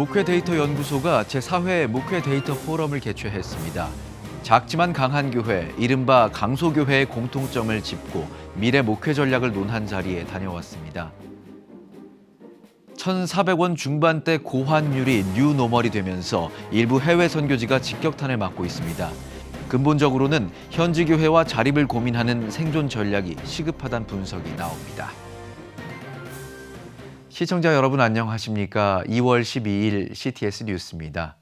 목회데이터 연구소가 제4회 목회데이터 포럼을 개최했습니다. 작지만 강한 교회, 이른바 강소교회의 공통점을 짚고 미래 목회 전략을 논한 자리에 다녀왔습니다. 1,400원 중반대 고환율이 뉴노멀이 되면서 일부 해외 선교지가 직격탄을 맞고 있습니다. 근본적으로는 현지 교회와 자립을 고민하는 생존 전략이 시급하다는 분석이 나옵니다. 시청자 여러분 안녕하십니까? 2월 12일 CTS 뉴스입니다.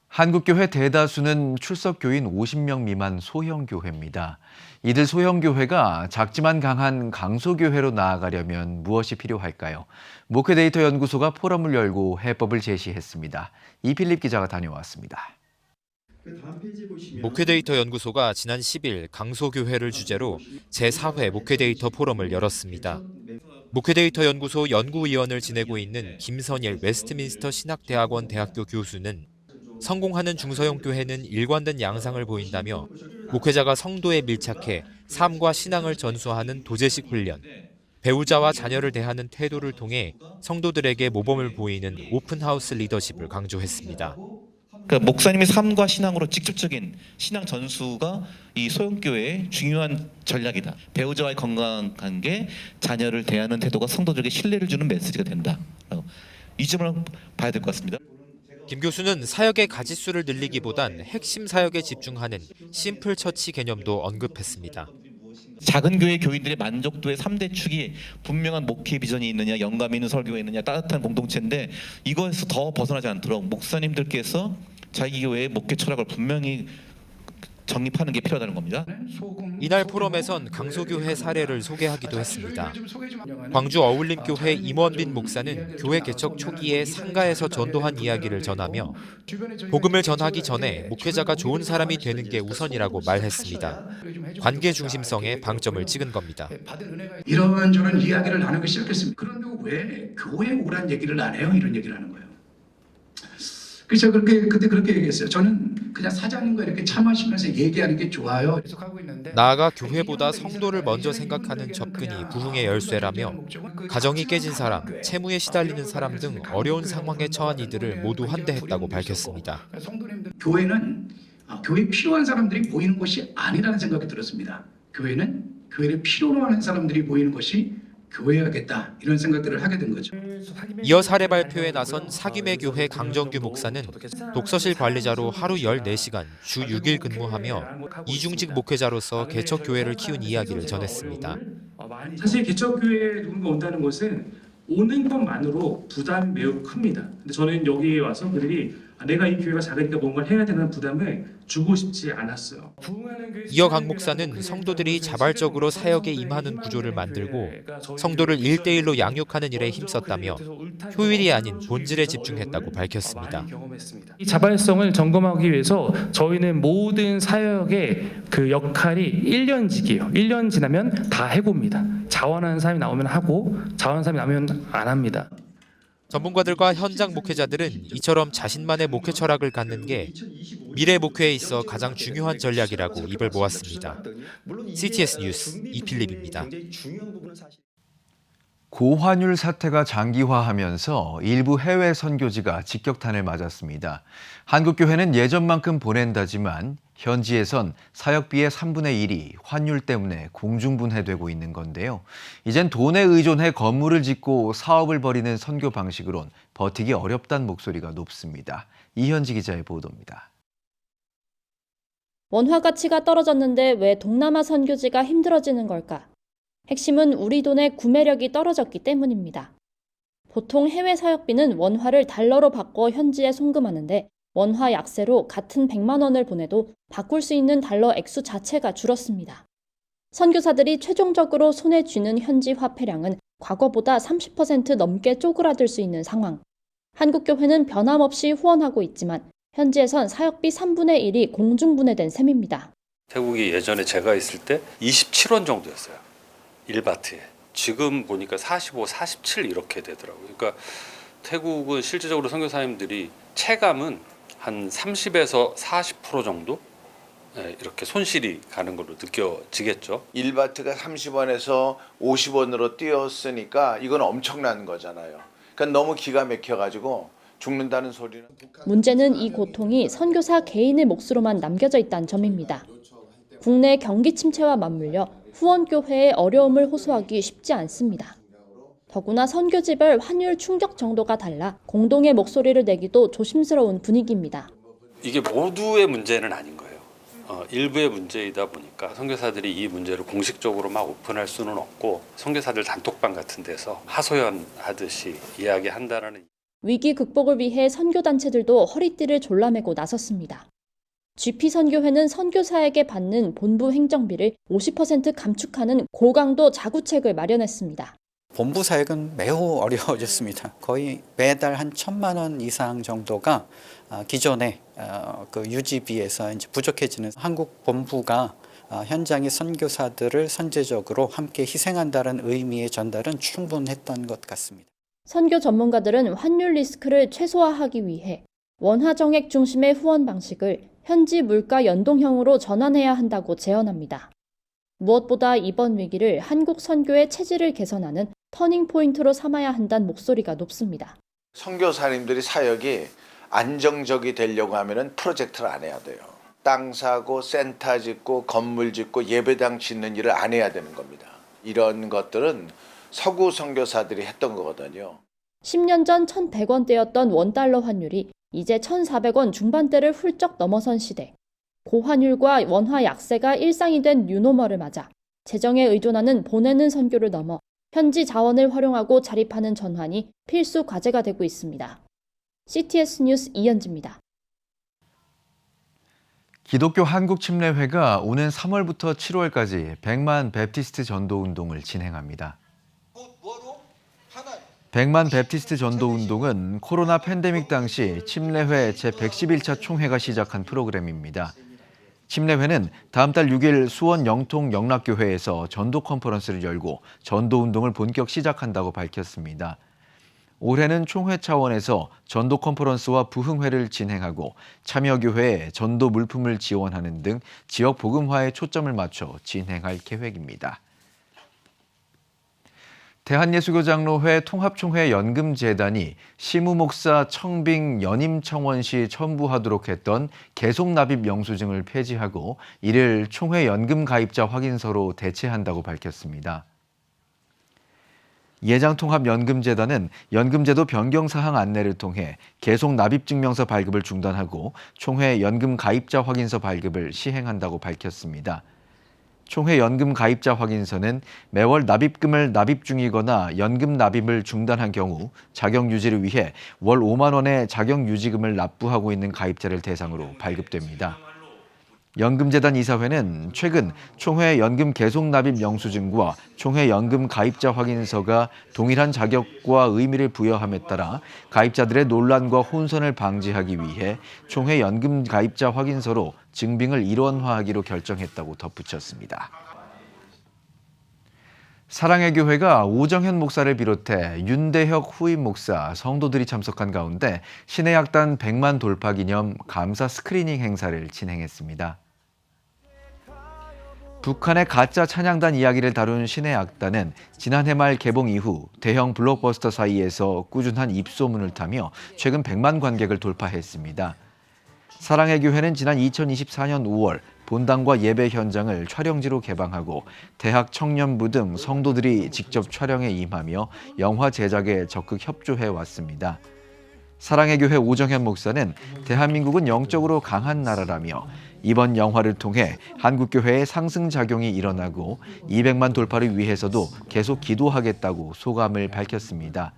한국교회 대다수는 출석교인 50명 미만 소형교회입니다. 이들 소형교회가 작지만 강한 강소교회로 나아가려면 무엇이 필요할까요? 목회데이터 연구소가 포럼을 열고 해법을 제시했습니다. 이필립 기자가 다녀왔습니다. 목회데이터 연구소가 지난 10일 강소교회를 주제로 제4회 목회데이터 포럼을 열었습니다. 목회데이터 연구소 연구위원을 지내고 있는 김선일 웨스트민스터 신학대학원 대학교 교수는 성공하는 중소형 교회는 일관된 양상을 보인다며 목회자가 성도에 밀착해 삶과 신앙을 전수하는 도제식 훈련, 배우자와 자녀를 대하는 태도를 통해 성도들에게 모범을 보이는 오픈하우스 리더십을 강조했습니다. 그러니까 목사님의 삶과 신앙으로 직접적인 신앙 전수가 이 소형교회의 중요한 전략이다. 배우자와의 건강한 관계, 자녀를 대하는 태도가 성도들에게 신뢰를 주는 메시지가 된다. 이 점을 봐야 될 것 같습니다. 김 교수는 사역의 가짓수를 늘리기보단 핵심 사역에 집중하는 심플 처치 개념도 언급했습니다. 작은 교회 교인들의 만족도의 3대 축이 분명한 목회 비전이 있느냐, 영감 있는 설교가 있느냐, 따뜻한 공동체인데 이거에서 더 벗어나지 않도록 목사님들께서 자기 교회의 목회 철학을 분명히 정립하는 게 필요하다는 겁니다. 이날 포럼에선 강소교회 사례를 소개하기도 했습니다. 광주 어울림교회 임원빈 목사는 교회 개척 초기에 상가에서 전도한 이야기를 전하며 복음을 전하기 전에 목회자가 좋은 사람이 되는 게 우선이라고 말했습니다. 관계 중심성에 방점을 찍은 겁니다. 이런저런 이야기를 나누기 시작했습니다. 그런데 왜 교회에 오란 얘기를 안 해요? 이런 얘기를 하는 거예요. 그래서 그때 그렇게 얘기했어요. 저는 그냥 사장님과 이렇게 차 마시면서 얘기하는 게 좋아요. 나아가 교회보다 성도를 먼저 생각하는 접근이 부흥의 열쇠라며 가정이 깨진 사람, 채무에 시달리는 사람 등 어려운 상황에 처한 이들을 모두 환대했다고 밝혔습니다. 교회는 교회에 필요한 사람들이 모이는 것이 아니라는 생각이 들었습니다. 교회는 교회를 필요로 하는 사람들이 모이는 것이 교회야겠다 이런 생각들을 하게 된 거죠. 이어 사례 발표에 나선 사김의 교회 강정규 목사는 독서실 관리자로 하루 14시간 주 6일 근무하며 이중직 목회자로서 개척교회를 키운 이야기를 전했습니다. 사실 개척교회에 누군가 온다는 것은 오는 것만으로 부담이 매우 큽니다. 근데 저는 여기에 와서 그들이 내가 이 교회가 작으니까 뭔가를 해야 되는 부담을 주고 싶지 않았어요. 이어 강 목사는 성도들이 자발적으로 사역에 임하는 구조를 만들고 성도를 1대1로 양육하는 일에 힘썼다며 효율이 아닌 본질에 집중했다고 밝혔습니다. 이 자발성을 점검하기 위해서 저희는 모든 사역의 그 역할이 1년직이에요. 1년 지나면 다 해고입니다. 자원하는 사람이 나오면 하고 자원하는 사람이 나오면 안 합니다. 전문가들과 현장 목회자들은 이처럼 자신만의 목회 철학을 갖는 게 미래 목회에 있어 가장 중요한 전략이라고 입을 모았습니다. CTS 뉴스 이필립입니다. 고환율 사태가 장기화하면서 일부 해외 선교지가 직격탄을 맞았습니다. 한국교회는 예전만큼 보낸다지만 현지에선 사역비의 3분의 1이 환율 때문에 공중분해되고 있는 건데요. 이젠 돈에 의존해 건물을 짓고 사업을 벌이는 선교 방식으론 버티기 어렵다는 목소리가 높습니다. 이현지 기자의 보도입니다. 원화 가치가 떨어졌는데 왜 동남아 선교지가 힘들어지는 걸까? 핵심은 우리 돈의 구매력이 떨어졌기 때문입니다. 보통 해외 사역비는 원화를 달러로 바꿔 현지에 송금하는데 원화 약세로 같은 100만 원을 보내도 바꿀 수 있는 달러 액수 자체가 줄었습니다. 선교사들이 최종적으로 손에 쥐는 현지 화폐량은 과거보다 30% 넘게 쪼그라들 수 있는 상황. 한국교회는 변함없이 후원하고 있지만 현지에선 사역비 3분의 1이 공중분해된 셈입니다. 태국이 예전에 제가 있을 때 27원 정도였어요. 1바트에. 지금 보니까 45, 47 이렇게 되더라고요. 그러니까 태국은 실질적으로 선교사님들이 체감은 한 30에서 40% 정도 이렇게 손실이 가는 걸로 느껴지겠죠. 1바트가 30원에서 50원으로 뛰었으니까 이건 엄청난 거잖아요. 그러니까 너무 기가 막혀가지고 죽는다는 소리는. 문제는 이 고통이 선교사 개인의 몫으로만 남겨져 있다는 점입니다. 국내 경기 침체와 맞물려 후원교회의 어려움을 호소하기 쉽지 않습니다. 더구나 선교지별 환율 충격 정도가 달라 공동의 목소리를 내기도 조심스러운 분위기입니다. 이게 모두의 문제는 아닌 거예요. 일부의 문제이다 보니까 선교사들이 이 문제를 공식적으로 막 오픈할 수는 없고 선교사들 단톡방 같은 데서 하소연하듯이 이야기한다는. 위기 극복을 위해 선교단체들도 허리띠를 졸라매고 나섰습니다. GP선교회는 선교사에게 받는 본부 행정비를 50% 감축하는 고강도 자구책을 마련했습니다. 본부 사역은 매우 어려워졌습니다. 거의 매달 한 1,000만 원 이상 정도가 기존의 그 유지비에서 이제 부족해지는. 한국 본부가 현장의 선교사들을 선제적으로 함께 희생한다는 의미의 전달은 충분했던 것 같습니다. 선교 전문가들은 환율 리스크를 최소화하기 위해 원화 정액 중심의 후원 방식을 현지 물가 연동형으로 전환해야 한다고 제언합니다. 무엇보다 이번 위기를 한국 선교의 체질을 개선하는 터닝 포인트로 삼아야 한다는 목소리가 높습니다. 선교사님들이 사역이 안정적이 되려고 하면은 프로젝트를 안 해야 돼요. 땅 사고 센터 짓고 건물 짓고 예배당 짓는 일을 안 해야 되는 겁니다. 이런 것들은 서구 선교사들이 했던 거거든요. 10년 전 1,100원대였던 원달러 환율이 이제 1,400원 중반대를 훌쩍 넘어선 시대. 고환율과 원화 약세가 일상이 된 뉴노멀을 맞아 재정에 의존하는 보내는 선교를 넘어 현지 자원을 활용하고 자립하는 전환이 필수 과제가 되고 있습니다. CTS 뉴스 이현지입니다. 기독교 한국침례회가 오는 3월부터 7월까지 100만 베프티스트 전도운동을 진행합니다. 100만 베프티스트 전도운동은 코로나 팬데믹 당시 침례회 제111차 총회가 시작한 프로그램입니다. 침례회는 다음 달 6일 수원 영통 영락교회에서 전도 컨퍼런스를 열고 전도운동을 본격 시작한다고 밝혔습니다. 올해는 총회 차원에서 전도 컨퍼런스와 부흥회를 진행하고 참여교회에 전도 물품을 지원하는 등 지역 복음화에 초점을 맞춰 진행할 계획입니다. 대한예수교장로회 통합총회 연금재단이 시무목사 청빙 연임청원 시 첨부하도록 했던 계속납입 영수증을 폐지하고 이를 총회 연금가입자 확인서로 대체한다고 밝혔습니다. 예장통합연금재단은 연금제도 변경사항 안내를 통해 계속납입증명서 발급을 중단하고 총회 연금가입자 확인서 발급을 시행한다고 밝혔습니다. 총회 연금 가입자 확인서는 매월 납입금을 납입 중이거나 연금 납입을 중단한 경우 자격 유지를 위해 월 5만 원의 자격 유지금을 납부하고 있는 가입자를 대상으로 발급됩니다. 연금재단 이사회는 최근 총회 연금 계속 납입 영수증과 총회 연금 가입자 확인서가 동일한 자격과 의미를 부여함에 따라 가입자들의 논란과 혼선을 방지하기 위해 총회 연금 가입자 확인서로 증빙을 일원화하기로 결정했다고 덧붙였습니다. 사랑의 교회가 오정현 목사를 비롯해 윤대혁 후임 목사, 성도들이 참석한 가운데 신해약단 100만 돌파 기념 감사 스크리닝 행사를 진행했습니다. 북한의 가짜 찬양단 이야기를 다룬 신해악단은 지난해 말 개봉 이후 대형 블록버스터 사이에서 꾸준한 입소문을 타며 최근 100만 관객을 돌파했습니다. 사랑의 교회는 지난 2024년 5월 본당과 예배 현장을 촬영지로 개방하고 대학 청년부 등 성도들이 직접 촬영에 임하며 영화 제작에 적극 협조해 왔습니다. 사랑의 교회 오정현 목사는 대한민국은 영적으로 강한 나라라며 이번 영화를 통해 한국교회의 상승작용이 일어나고 200만 돌파를 위해서도 계속 기도하겠다고 소감을 밝혔습니다.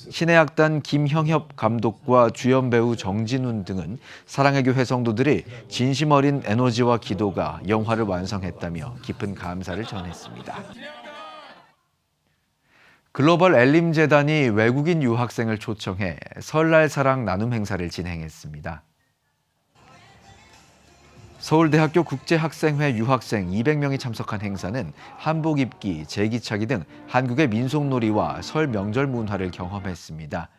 신해악단 김형협 감독과 주연 배우 정진훈 등은 사랑의 교회 성도들이 진심 어린 에너지와 기도가 영화를 완성했다며 깊은 감사를 전했습니다. 글로벌 엘림재단이 외국인 유학생을 초청해 설날 사랑 나눔 행사를 진행했습니다. 서울대학교 국제학생회 유학생 200명이 참석한 행사는 한복 입기, 제기차기 등 한국의 민속놀이와 설 명절 문화를 경험했습니다.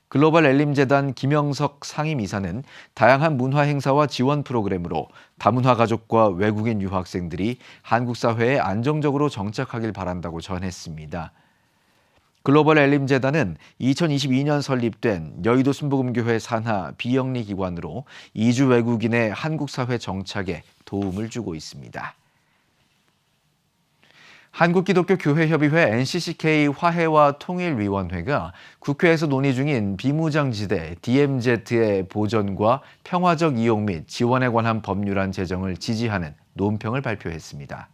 글로벌 엘림재단 김영석 상임이사는 다양한 문화 행사와 지원 프로그램으로 다문화 가족과 외국인 유학생들이 한국 사회에 안정적으로 정착하길 바란다고 전했습니다. 글로벌 엘림재단은 2022년 설립된 여의도 순복음교회 산하 비영리 기관으로 이주 외국인의 한국 사회 정착에 도움을 주고 있습니다. 한국기독교교회협의회 NCCK 화해와 통일위원회가 국회에서 논의 중인 비무장지대 DMZ의 보전과 평화적 이용 및 지원에 관한 법률안 제정을 지지하는 논평을 발표했습니다.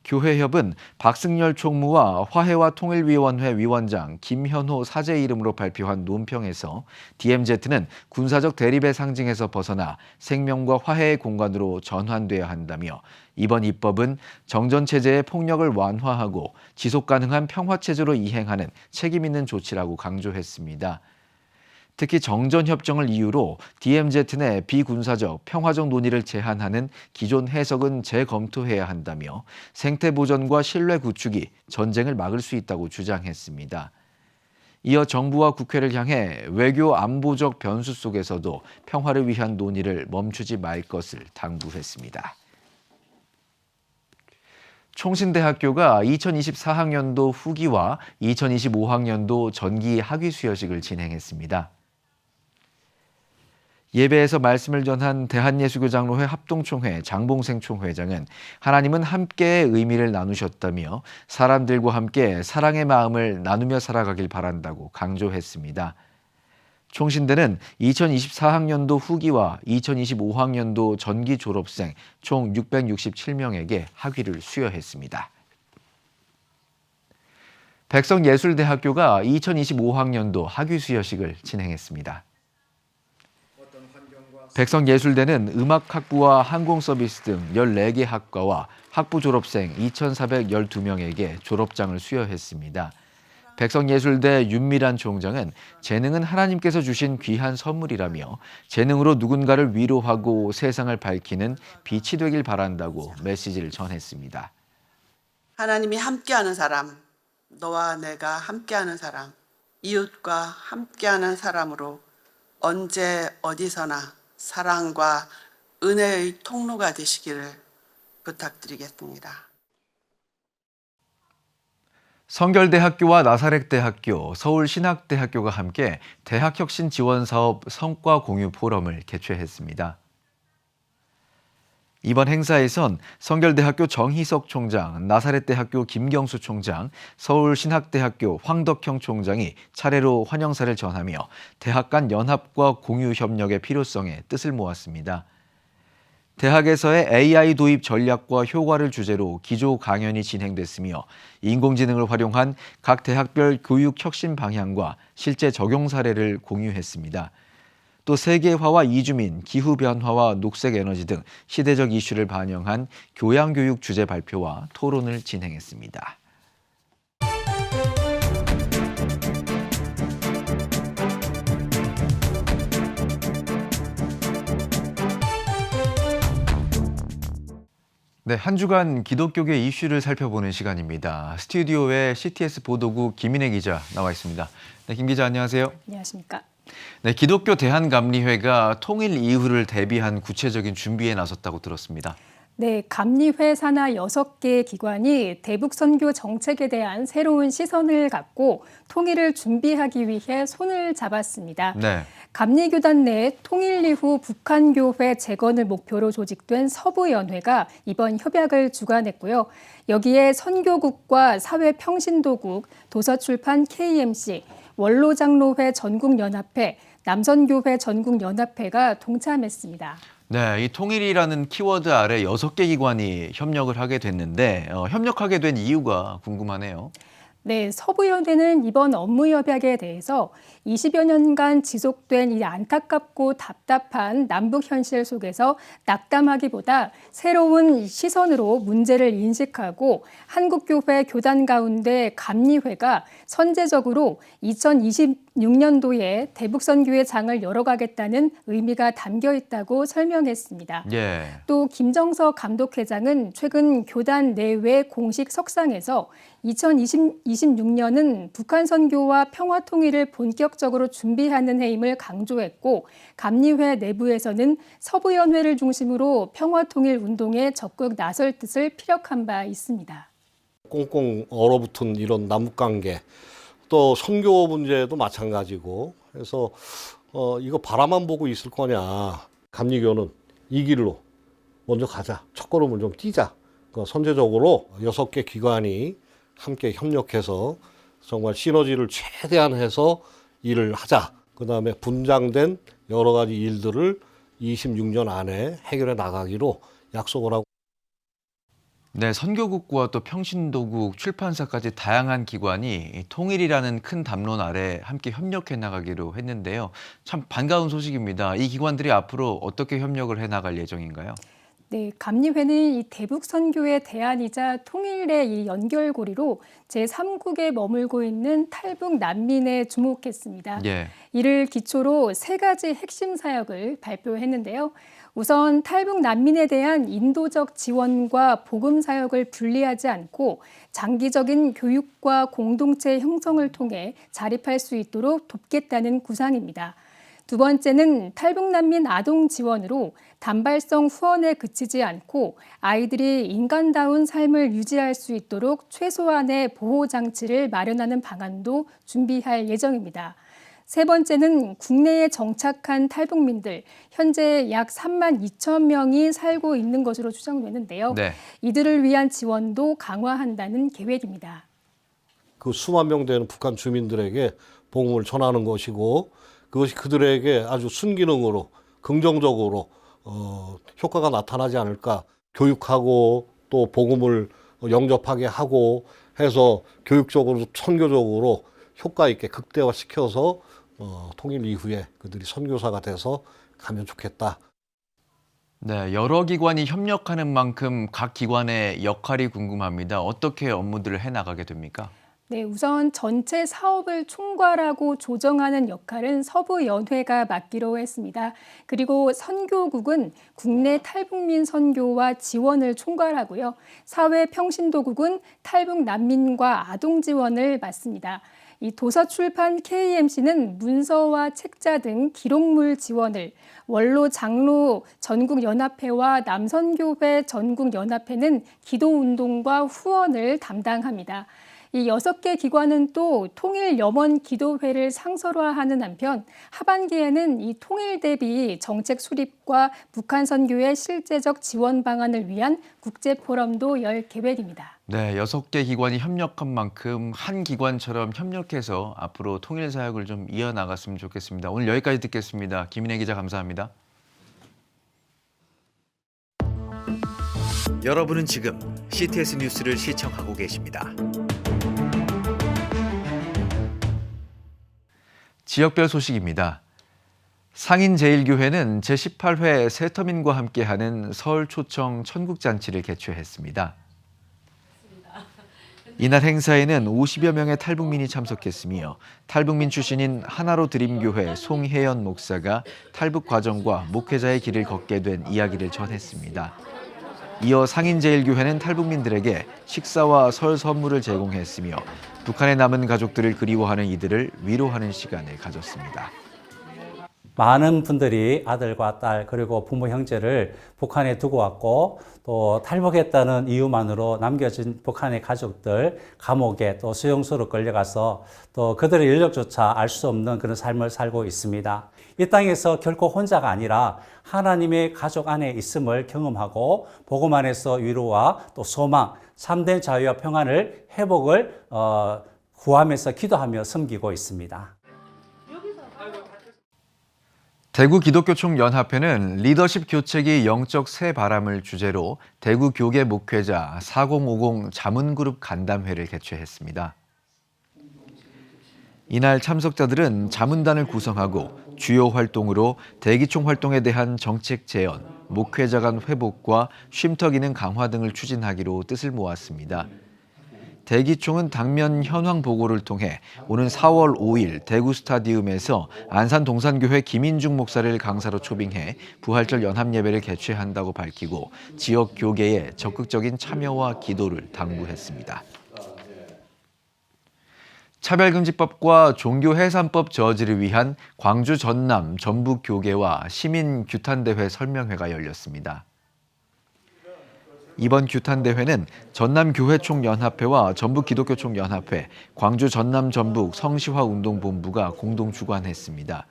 교회협은 박승열 총무와 화해와 통일위원회 위원장 김현호 사제 이름으로 발표한 논평에서 DMZ는 군사적 대립의 상징에서 벗어나 생명과 화해의 공간으로 전환돼야 한다며 이번 입법은 정전체제의 폭력을 완화하고 지속가능한 평화체제로 이행하는 책임 있는 조치라고 강조했습니다. 특히 정전협정을 이유로 DMZ 내 비군사적, 평화적 논의를 제한하는 기존 해석은 재검토해야 한다며 생태보전과 신뢰 구축이 전쟁을 막을 수 있다고 주장했습니다. 이어 정부와 국회를 향해 외교 안보적 변수 속에서도 평화를 위한 논의를 멈추지 말 것을 당부했습니다. 총신대학교가 2024학년도 후기와 2025학년도 전기 학위 수여식을 진행했습니다. 예배에서 말씀을 전한 대한예수교장로회 합동총회 장봉생 총회장은 하나님은 함께의 의미를 나누셨다며 사람들과 함께 사랑의 마음을 나누며 살아가길 바란다고 강조했습니다. 총신대는 2024학년도 후기와 2025학년도 전기 졸업생 총 667명에게 학위를 수여했습니다. 백성예술대학교가 2025학년도 학위 수여식을 진행했습니다. 백성예술대는 음악학부와 항공서비스 등 14개 학과와 학부 졸업생 2,412명에게 졸업장을 수여했습니다. 백성예술대 윤미란 총장은 재능은 하나님께서 주신 귀한 선물이라며 재능으로 누군가를 위로하고 세상을 밝히는 빛이 되길 바란다고 메시지를 전했습니다. 하나님이 함께하는 사람, 너와 내가 함께하는 사람, 이웃과 함께하는 사람으로 언제 어디서나 사랑과 은혜의 통로가 되시기를 부탁드리겠습니다. 성결대학교와 나사렛대학교, 서울신학대학교가 함께 대학혁신지원사업 성과공유 포럼을 개최했습니다. 이번 행사에선 성결대학교 정희석 총장, 나사렛대학교 김경수 총장, 서울신학대학교 황덕형 총장이 차례로 환영사를 전하며 대학 간 연합과 공유 협력의 필요성에 뜻을 모았습니다. 대학에서의 AI 도입 전략과 효과를 주제로 기조 강연이 진행됐으며 인공지능을 활용한 각 대학별 교육 혁신 방향과 실제 적용 사례를 공유했습니다. 또 세계화와 이주민, 기후변화와 녹색에너지 등 시대적 이슈를 반영한 교양교육 주제 발표와 토론을 진행했습니다. 네, 한 주간 기독교계 이슈를 살펴보는 시간입니다. 스튜디오에 CTS 보도국 김인혜 기자 나와 있습니다. 네, 김 기자 안녕하세요. 안녕하십니까. 네, 기독교 대한감리회가 통일 이후를 대비한 구체적인 준비에 나섰다고 들었습니다. 네, 감리회 산하 6개 기관이 대북 선교 정책에 대한 새로운 시선을 갖고 통일을 준비하기 위해 손을 잡았습니다. 네. 감리교단 내 통일 이후 북한교회 재건을 목표로 조직된 서부연회가 이번 협약을 주관했고요. 여기에 선교국과 사회평신도국, 도서출판 KMC, 원로장로회 전국연합회, 남선교회 전국연합회가 동참했습니다. 네, 이 통일이라는 키워드 아래 6개 기관이 협력을 하게 됐는데 협력하게 된 이유가 궁금하네요. 네, 서부연회는 이번 업무협약에 대해서 20여 년간 지속된 이 안타깝고 답답한 남북 현실 속에서 낙담하기보다 새로운 시선으로 문제를 인식하고 한국교회 교단 가운데 감리회가 선제적으로 2026년도에 대북선교의 장을 열어가겠다는 의미가 담겨 있다고 설명했습니다. 예. 또 김정석 감독회장은 최근 교단 내외 공식 석상에서 2026년은 북한 선교와 평화 통일을 본격적으로 준비하는 해임을 강조했고 감리회 내부에서는 서부연회를 중심으로 평화 통일 운동에 적극 나설 뜻을 피력한 바 있습니다. 꽁꽁 얼어붙은 이런 남북관계, 또 선교 문제도 마찬가지고, 그래서 이거 바라만 보고 있을 거냐. 감리교는 이 길로 먼저 가자. 첫걸음을 좀 뛰자. 선제적으로 6개 기관이 함께 협력해서 정말 시너지를 최대한 해서 일을 하자. 그다음에 분장된 여러 가지 일들을 26년 안에 해결해 나가기로 약속을 하고. 네, 선교국과 또 평신도국, 출판사까지 다양한 기관이 통일이라는 큰 담론 아래 함께 협력해 나가기로 했는데요. 참 반가운 소식입니다. 이 기관들이 앞으로 어떻게 협력을 해 나갈 예정인가요? 네, 감리회는 이 대북 선교의 대안이자 통일의 이 연결고리로 제3국에 머물고 있는 탈북 난민에 주목했습니다. 예. 이를 기초로 3가지 핵심 사역을 발표했는데요. 우선 탈북 난민에 대한 인도적 지원과 복음 사역을 분리하지 않고 장기적인 교육과 공동체 형성을 통해 자립할 수 있도록 돕겠다는 구상입니다. 두 번째는 탈북 난민 아동 지원으로 단발성 후원에 그치지 않고 아이들이 인간다운 삶을 유지할 수 있도록 최소한의 보호 장치를 마련하는 방안도 준비할 예정입니다. 세 번째는 국내에 정착한 탈북민들, 현재 약 3만 2천 명이 살고 있는 것으로 추정되는데요. 네. 이들을 위한 지원도 강화한다는 계획입니다. 그 수만 명 되는 북한 주민들에게 복음을 전하는 것이고, 그것이 그들에게 아주 순기능으로 긍정적으로 효과가 나타나지 않을까. 교육하고 또 복음을 영접하게 하고 해서 교육적으로 선교적으로 효과 있게 극대화시켜서 통일 이후에 그들이 선교사가 돼서 가면 좋겠다. 네, 여러 기관이 협력하는 만큼 각 기관의 역할이 궁금합니다. 어떻게 업무들을 해 나가게 됩니까? 네, 우선 전체 사업을 총괄하고 조정하는 역할은 서부연회가 맡기로 했습니다. 그리고 선교국은 국내 탈북민 선교와 지원을 총괄하고요. 사회평신도국은 탈북 난민과 아동 지원을 맡습니다. 이 도서출판 KMC는 문서와 책자 등 기록물 지원을, 원로 장로 전국연합회와 남선교회 전국연합회는 기도운동과 후원을 담당합니다. 이 6개 기관은 또 통일 염원 기도회를 상설화하는 한편 하반기에는 이 통일 대비 정책 수립과 북한 선교의 실제적 지원 방안을 위한 국제 포럼도 열 계획입니다. 네, 6개 기관이 협력한 만큼 한 기관처럼 협력해서 앞으로 통일 사역을 좀 이어나갔으면 좋겠습니다. 오늘 여기까지 듣겠습니다. 김인혜 기자 감사합니다. 여러분은 지금 CTS 뉴스를 시청하고 계십니다. 지역별 소식입니다. 상인제일교회는 제18회 새터민과 함께하는 설 초청 천국잔치를 개최했습니다. 이날 행사에는 50여 명의 탈북민이 참석했으며 탈북민 출신인 하나로 드림교회 송혜연 목사가 탈북 과정과 목회자의 길을 걷게 된 이야기를 전했습니다. 이어 상인제일교회는 탈북민들에게 식사와 설 선물을 제공했으며 북한에 남은 가족들을 그리워하는 이들을 위로하는 시간을 가졌습니다. 많은 분들이 아들과 딸 그리고 부모 형제를 북한에 두고 왔고 또 탈북했다는 이유만으로 남겨진 북한의 가족들 감옥에 또 수용소로 끌려가서 또 그들의 인력조차 알 수 없는 그런 삶을 살고 있습니다. 이 땅에서 결코 혼자가 아니라 하나님의 가족 안에 있음을 경험하고 복음 안에서 위로와 또 소망, 참된 자유와 평안을 회복을 구하면서 기도하며 섬기고 있습니다. 대구기독교총연합회는 리더십 교체기 영적 새 바람을 주제로 대구교계 목회자 4050 자문그룹 간담회를 개최했습니다. 이날 참석자들은 자문단을 구성하고 주요 활동으로 대기총 활동에 대한 정책 재현, 목회자 간 회복과 쉼터 기능 강화 등을 추진하기로 뜻을 모았습니다. 대기총은 당면 현황 보고를 통해 오는 4월 5일 대구 스타디움에서 안산 동산교회 김인중 목사를 강사로 초빙해 부활절 연합 예배를 개최한다고 밝히고 지역 교계에 적극적인 참여와 기도를 당부했습니다. 차별금지법과 종교해산법 저지를 위한 광주 전남 전북교계와 시민규탄대회 설명회가 열렸습니다. 이번 규탄 대회는 전남교회총연합회와 전북기독교총연합회, 광주 전남전북 성시화운동본부가 공동 주관했습니다.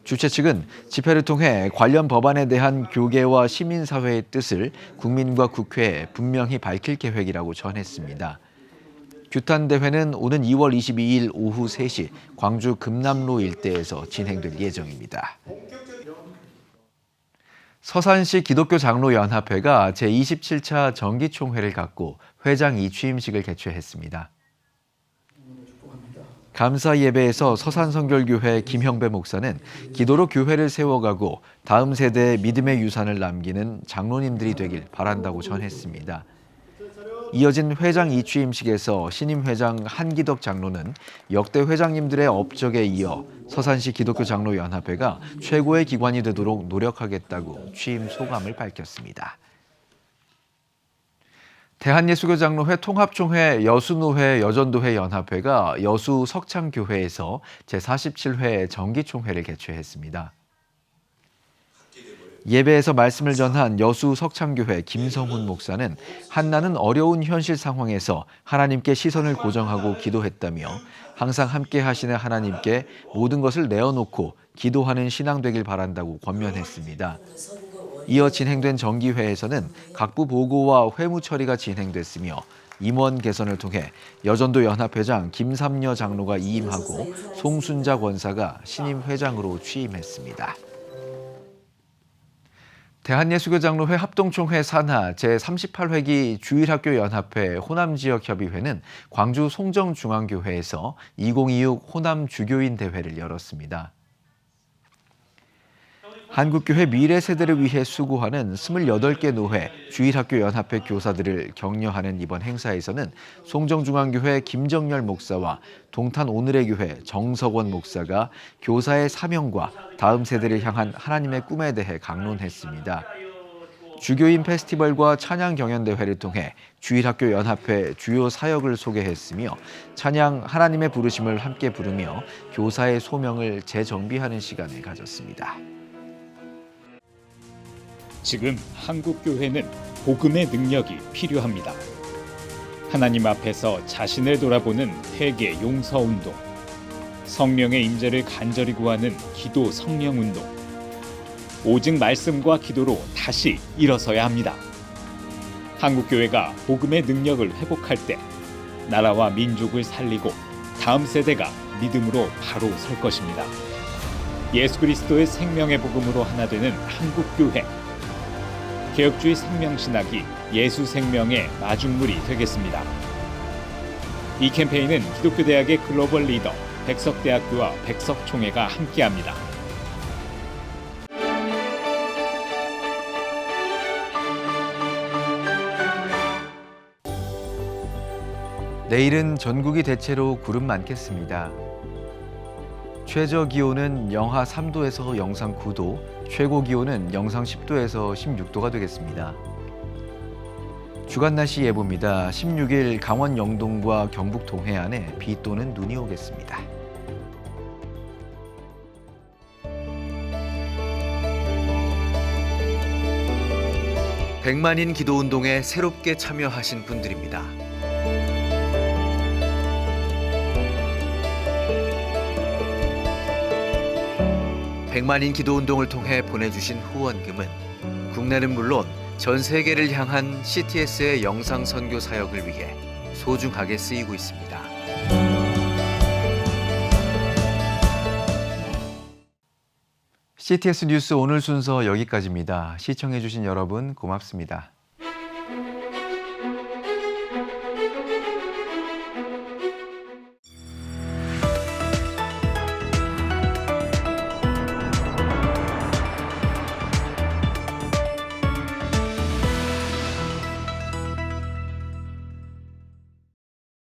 주최 측은 집회를 통해 관련 법안에 대한 교계와 시민사회의 뜻을 국민과 국회에 분명히 밝힐 계획이라고 전했습니다. 규탄 대회는 오는 2월 22일 오후 3시 광주 금남로 일대에서 진행될 예정입니다. 서산시 기독교장로연합회가 제27차 정기총회를 갖고 회장 이취임식을 개최했습니다. 감사 예배에서 서산성결교회 김형배 목사는 기도로 교회를 세워가고 다음 세대에 믿음의 유산을 남기는 장로님들이 되길 바란다고 전했습니다. 이어진 회장 이취임식에서 신임 회장 한기덕 장로는 역대 회장님들의 업적에 이어 서산시 기독교장로연합회가 최고의 기관이 되도록 노력하겠다고 취임 소감을 밝혔습니다. 대한예수교장로회 통합총회 여수노회 여전도회 연합회가 여수 석창교회에서 제47회 정기총회를 개최했습니다. 예배에서 말씀을 전한 여수 석창교회 김성훈 목사는 한나는 어려운 현실 상황에서 하나님께 시선을 고정하고 기도했다며 항상 함께 하시는 하나님께 모든 것을 내어놓고 기도하는 신앙 되길 바란다고 권면했습니다. 이어 진행된 정기회에서는 각부 보고와 회무 처리가 진행됐으며 임원 개선을 통해 여전도 연합회장 김삼여 장로가 이임하고 송순자 권사가 신임 회장으로 취임했습니다. 대한예수교장로회 합동총회 산하 제38회기 주일학교연합회 호남지역협의회는 광주 송정중앙교회에서 2026 호남주교인 대회를 열었습니다. 한국교회 미래 세대를 위해 수고하는 28개 노회 주일학교연합회 교사들을 격려하는 이번 행사에서는 송정중앙교회 김정열 목사와 동탄 오늘의 교회 정석원 목사가 교사의 사명과 다음 세대를 향한 하나님의 꿈에 대해 강론했습니다. 주교인 페스티벌과 찬양 경연대회를 통해 주일학교연합회 주요 사역을 소개했으며 찬양 하나님의 부르심을 함께 부르며 교사의 소명을 재정비하는 시간을 가졌습니다. 지금 한국교회는 복음의 능력이 필요합니다. 하나님 앞에서 자신을 돌아보는 회개 용서운동, 성령의 임재를 간절히 구하는 기도 성령운동, 오직 말씀과 기도로 다시 일어서야 합니다. 한국교회가 복음의 능력을 회복할 때 나라와 민족을 살리고 다음 세대가 믿음으로 바로 설 것입니다. 예수 그리스도의 생명의 복음으로 하나 되는 한국교회, 개혁주의 생명신학이 예수 생명의 마중물이 되겠습니다. 이 캠페인은 기독교대학의 글로벌 리더 백석대학교와 백석총회가 함께합니다. 내일은 전국이 대체로 구름 많겠습니다. 최저 기온은 영하 3도에서 영상 9도, 최고 기온은 영상 10도에서 16도가 되겠습니다. 주간 날씨 예보입니다. 16일 강원 영동과 경북 동해안에 비 또는 눈이 오겠습니다. 백만인 기도운동에 새롭게 참여하신 분들입니다. 백만인 기도운동을 통해 보내주신 후원금은 국내는 물론 전 세계를 향한 CTS의 영상 선교 사역을 위해 소중하게 쓰이고 있습니다. CTS 뉴스 오늘 순서 여기까지입니다. 시청해주신 여러분 고맙습니다.